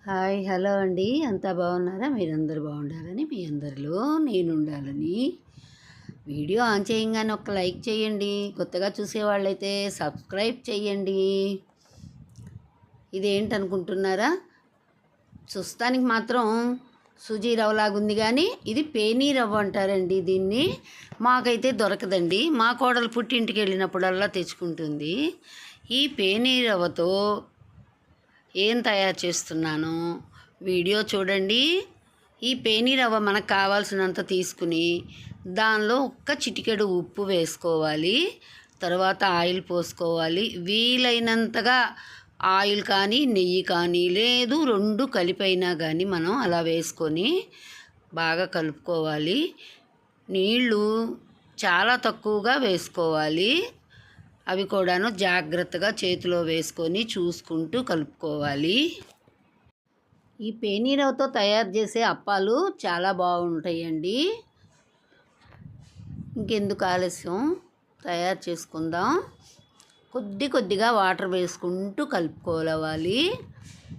Hi hello అండి. అంతా బాగున్నారా? మీరందరూ బాగుండాలని, మీ అందరిలో నేను ఉండాలని. వీడియో ఆన్ చేయంగానే ఒక లైక్ చేయండి. కొత్తగా చూసేవాళ్ళైతే సబ్స్క్రైబ్ చేయండి. ఇదేంటనుకుంటున్నారా? చూస్తానికి మాత్రం సూజీ రవ్వలాగుంది కానీ ఇది పేనీ రవ్వ అంటారండి దీన్ని. మాకైతే దొరకదండి. మా కోడలు పుట్టింటికి వెళ్ళినప్పుడల్లా తెచ్చుకుంటుంది. ఈ పేనీ రవ్వతో ఏం తయారు చేస్తున్నాను వీడియో చూడండి. ఈ పేనీ రవ్వ మనకు కావాల్సినంత తీసుకుని దానిలో ఒక్క చిటికెడు ఉప్పు వేసుకోవాలి. తర్వాత ఆయిల్ పోసుకోవాలి. వీలైనంతగా ఆయిల్ కానీ నెయ్యి కానీ లేదు రెండు కలిపైనా కానీ మనం అలా వేసుకొని బాగా కలుపుకోవాలి. నీళ్ళు చాలా తక్కువగా వేసుకోవాలి. అవి కూడాను జాగ్రత్తగా చేతిలో వేసుకొని చూసుకుంటూ కలుపుకోవాలి. ఈ పేనీరవ్వతో తయారు చేసే అప్పాలు చాలా బాగుంటాయండి. ఇంకెందుకు ఆలస్యం, తయారు చేసుకుందాం. కొద్దిగా వాటర్ వేసుకుంటూ కలుపుకోవాలి.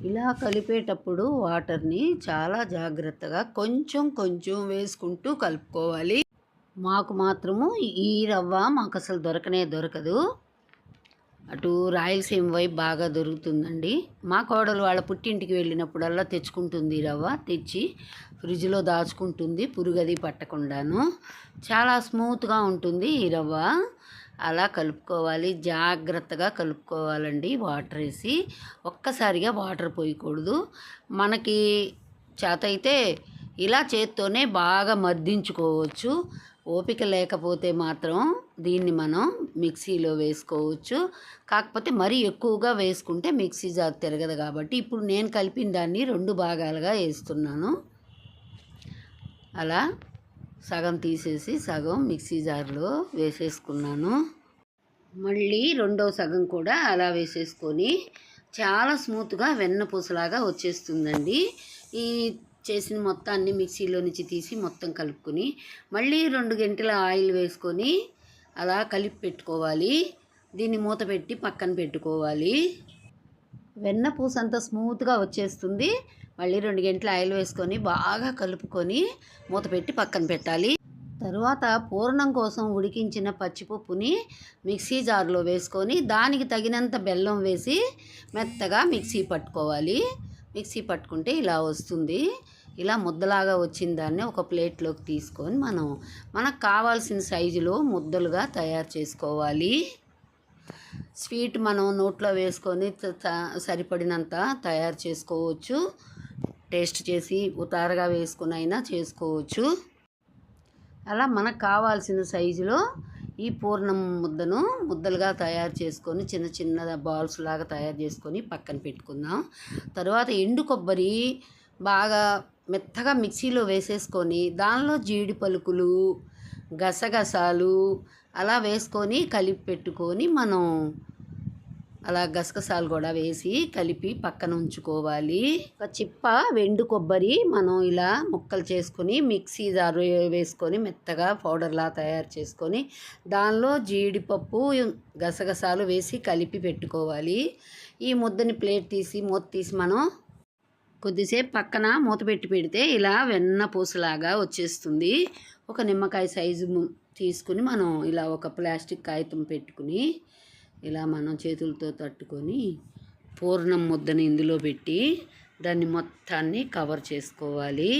ఇలా కలిపేటప్పుడు వాటర్ని చాలా జాగ్రత్తగా కొంచెం వేసుకుంటూ కలుపుకోవాలి. మాకు మాత్రము ఈ రవ్వ మాకు అసలు దొరకదు. అటు రాయలసీమ వైపు బాగా దొరుకుతుందండి. మా కోడలు వాళ్ళ పుట్టింటికి వెళ్ళినప్పుడల్లా తెచ్చుకుంటుంది రవ్వ. తెచ్చి ఫ్రిడ్జ్లో దాచుకుంటుంది పురుగది పట్టకుండాను. చాలా స్మూత్గా ఉంటుంది ఈ రవ్వ. అలా కలుపుకోవాలి, జాగ్రత్తగా కలుపుకోవాలండి. వాటర్ వేసి ఒక్కసారిగా వాటర్ పోయకూడదు. మనకి చేతైతే ఇలా చేత్తోనే బాగా మర్దించుకోవచ్చు. ఓపిక లేకపోతే మాత్రం దీన్ని మనం మిక్సీలో వేసుకోవచ్చు. కాకపోతే మరీ ఎక్కువగా వేసుకుంటే మిక్సీ జార్ తిరగదు కాబట్టి ఇప్పుడు నేను కలిపిన దాన్ని 2 భాగాలుగా వేస్తున్నాను. అలా సగం తీసేసి సగం మిక్సీ జార్లో వేసేసుకున్నాను. మళ్ళీ రెండవ సగం కూడా అలా వేసేసుకొని చాలా స్మూత్గా వెన్నపూసలాగా వచ్చేస్తుందండి. ఈ చేసిన మొత్తాన్ని మిక్సీలో నుంచి తీసి మొత్తం కలుపుకొని మళ్ళీ 2 గంటల ఆయిల్ వేసుకొని అలా కలిపి పెట్టుకోవాలి. దీన్ని మూత పెట్టి పక్కన పెట్టుకోవాలి. వెన్నపూస అంతా స్మూత్గా వచ్చేస్తుంది. మళ్ళీ 2 గంటల ఆయిల్ వేసుకొని బాగా కలుపుకొని మూత పెట్టి పక్కన పెట్టాలి. తరువాత పూర్ణం కోసం ఉడికించిన పచ్చిపప్పుని మిక్సీ జార్లో వేసుకొని దానికి తగినంత బెల్లం వేసి మెత్తగా మిక్సీ పట్టుకోవాలి. మిక్సీ పట్టుకుంటే ఇలా వస్తుంది. ఇలా ముద్దలాగా వచ్చిన దాన్ని ఒక ప్లేట్లోకి తీసుకొని మనకు కావాల్సిన సైజులో ముద్దలుగా తయారు చేసుకోవాలి. స్వీట్ మనం నోట్లో వేసుకొని సరిపడినంత తయారు చేసుకోవచ్చు. టేస్ట్ చేసి ఉతారుగా వేసుకుని అయినా చేసుకోవచ్చు. అలా మనకు కావాల్సిన సైజులో ఈ పూర్ణం ముద్దను ముద్దలుగా తయారు చేసుకొని చిన్న బాల్స్ లాగా తయారు చేసుకొని పక్కన పెట్టుకుందాం. తర్వాత ఎండు కొబ్బరి బాగా మెత్తగా మిక్సీలో వేసేసుకొని దానిలో జీడి పలుకులు గసగసాలు అలా వేసుకొని కలిపి పెట్టుకొని మనం అలా గసగసాలు కూడా వేసి కలిపి పక్కన ఉంచుకోవాలి. ఒక చిప్ప వెండు కొబ్బరి మనం ఇలా ముక్కలు చేసుకొని మిక్సీ జార్ వేసుకొని మెత్తగా పౌడర్లా తయారు చేసుకొని దానిలో జీడిపప్పు గసగసాలు వేసి కలిపి పెట్టుకోవాలి. ఈ ముద్దని ప్లేట్ తీసి మూత తీసి మనం కొద్దిసేపు పక్కన మూత పెట్టి పెడితే ఇలా వెన్న పూసలాగా వచ్చేస్తుంది. ఒక నిమ్మకాయ సైజు తీసుకుని మనం ఇలా ఒక ప్లాస్టిక్ కాగితం పెట్టుకుని ఇలా మనం చేతులతో తట్టుకొని పూర్ణం ముద్దని ఇందులో పెట్టి దాన్ని మొత్తాన్ని కవర్ చేసుకోవాలి.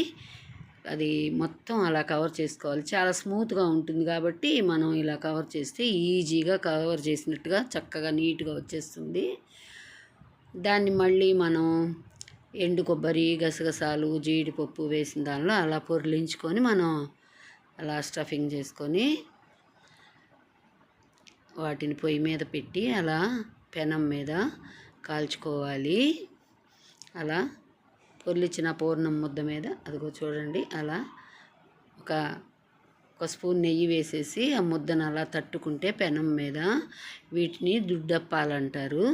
అది మొత్తం అలా కవర్ చేసుకోవాలి. చాలా స్మూత్గా ఉంటుంది కాబట్టి మనం ఇలా కవర్ చేస్తే ఈజీగా కవర్ చేసినట్టుగా చక్కగా నీట్గా వచ్చేస్తుంది. దాన్ని మళ్ళీ మనం ఎండు కొబ్బరి గసగసాలు జీడిపప్పు వేసిన దానిలో అలా పొర్లించుకొని మనం అలా స్టఫింగ్ చేసుకొని వాటిని పొయ్యి మీద పెట్టి అలా పెనం మీద కాల్చుకోవాలి. అలా పొర్లిచ్చిన పూర్ణం ముద్ద మీద అదిగో చూడండి అలా ఒక స్పూన్ నెయ్యి వేసేసి ఆ ముద్దను అలా తట్టుకుంటే పెనం మీద వీటిని దుడ్డప్పాలు అంటారు.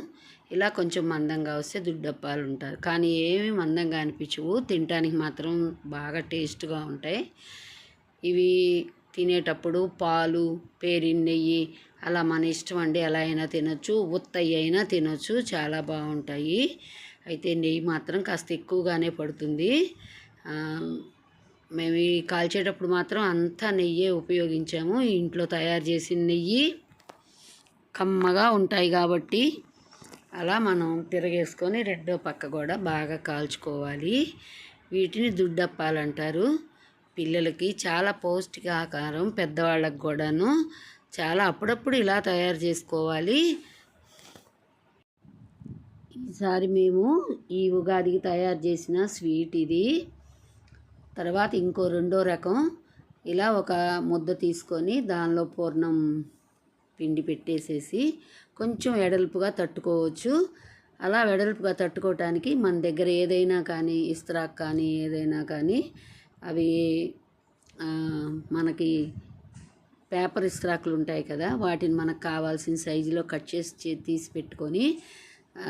ఇలా కొంచెం మందంగా వస్తే దుడ్డప్పాలు ఉంటారు. కానీ ఏమి మందంగా అనిపించవు, తినడానికి మాత్రం బాగా టేస్ట్గా ఉంటాయి. ఇవి తినేటప్పుడు పాలు పేరిన నెయ్యి అలా మన ఇష్టం అండి. ఎలా అయినా తినొచ్చు, ఉత్తయ్యి అయినా తినొచ్చు, చాలా బాగుంటాయి. అయితే నెయ్యి మాత్రం కాస్త ఎక్కువగానే పడుతుంది. మేము ఈ కాల్చేటప్పుడు మాత్రం అంతా నెయ్యే ఉపయోగించాము. ఇంట్లో తయారు చేసిన నెయ్యి కమ్మగా ఉంటాయి కాబట్టి అలా మనం తిరగేసుకొని రెండో పక్క కూడా బాగా కాల్చుకోవాలి. వీటిని దుడ్డప్పాలంటారు. పిల్లలకి చాలా పౌష్టికాహారం, పెద్దవాళ్ళకి కూడాను చాలా అప్పుడప్పుడు ఇలా తయారు చేసుకోవాలి. ఈసారి మేము ఈ ఉగాదికి తయారు చేసిన స్వీట్ ఇది. తర్వాత ఇంకో రెండో రకం, ఇలా ఒక ముద్ద తీసుకొని దానిలో పూర్ణం పిండి పెట్టేసేసి కొంచెం వెడల్పుగా తట్టుకోవచ్చు. అలా వెడల్పుగా తట్టుకోవటానికి మన దగ్గర ఏదైనా కానీ ఇస్త్రాక్ కానీ ఏదైనా కానీ అవి మనకి పేపర్ ఇస్త్రాకులు ఉంటాయి కదా, వాటిని మనకు కావాల్సిన సైజులో కట్ చేసి తీసి పెట్టుకొని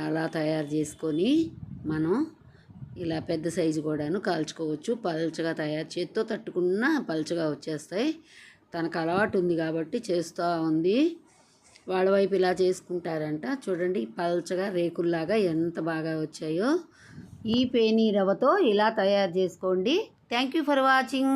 అలా తయారు చేసుకొని మనం ఇలా పెద్ద సైజు కూడాను కాల్చుకోవచ్చు. పల్చగా చేత్తో తట్టుకున్న పల్చగా వచ్చేస్తాయి. తనకు అలవాటు ఉంది కాబట్టి చేస్తూ ఉంది. వాళ్ళ వైపు ఇలా చేసుకుంటారంట. చూడండి పల్చగా రేకుల్లాగా ఎంత బాగా వచ్చాయో. ఈ పేనీ రవ్వతో ఇలా తయారు చేసుకోండి. Thank you for watching.